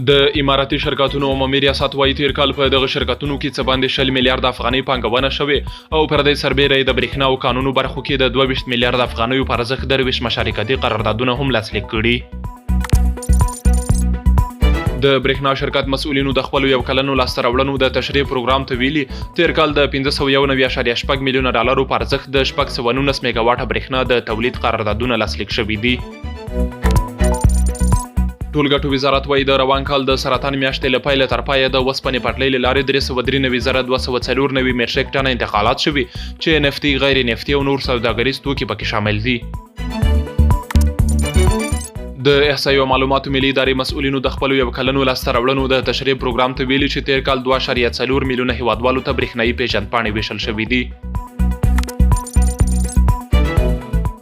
د اماراتي شرکتونو عمومي ریاست وايي تیر کال په دغه شرکتونو کې څه باندې 20 میلیارډ افغانۍ پانګونه شوې او پر دې سربېره د برېښنا او قانونو برخو کې د 22 میلیارډ افغانیو پر ارزښت 23 مشارکتي قراردادونه هم لاسلیک کړي. د برېښنا شرکت مسؤلینو د خپلو 1 کلنو لاسته راوړنو د تشریح پروګرام ته ویلي تیر کال د 591.8 میلیونه ډالرو پر ارزښت د 619 میګاواټه برېښنا د تولید قراردادونه لاسلیک شوي دي. ټولګټو وزارت وايي د روان کال د سرطان میاشتې له پیله تر پایه د وسپنې پټلۍ له لارې 393,294 میټریک ټنه انتقالات شوي چې نفتي، غیر نفتي او نور سوداګریز توکي پکې شامل دي. د احصایې او معلوماتو ملي ادارې مسؤلینو د خپلو 1 کلنو لاسته راوړنو د تشریح پروګرام ته ویلي چې تیر کال 2.4 میلیونه هیوادوالو ته برېښنایي پیژندپاڼې ویشل شوي دي.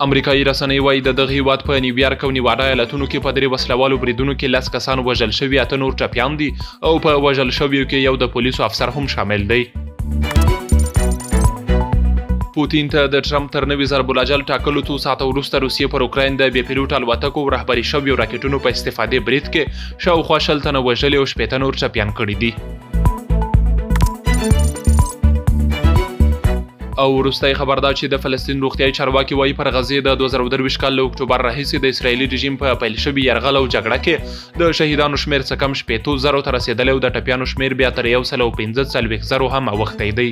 امریکایي رسنۍ وايي د دغه هیواد په نیویارک او نیواډا ایالتونو کې په 3 وسلوالو بریدونو کې 10 کسان وژل شوي، 8 نور ټپیان دي او په وژل شویو کې یو د پولیسو افسر هم شامل دی. پوتین ته د ټرمپ تر نوي ضرب الاجل ټاکلو څو ساعته وروسته روسیې پر اوکراین د بې پیلوټ الوتکو رهبري شویو راکټونو په استفادې برید کې شاوخوا 20 تنه وژلي او 18 نور ټپیان کړي دي. او وروستی خبر دا چې د فلسطین روغتیایي چارواکي وايي پر غزې د 2023 کال له اکتوبر راهیسې د اسرایلي رژیم په پیل شوي یرغل او جګړه کې د شهیدانو شمېر څه کم 80,000 ته رسېدلی او د ټپیانو شمېر بیا تر 145,000 هم اوښتی دی.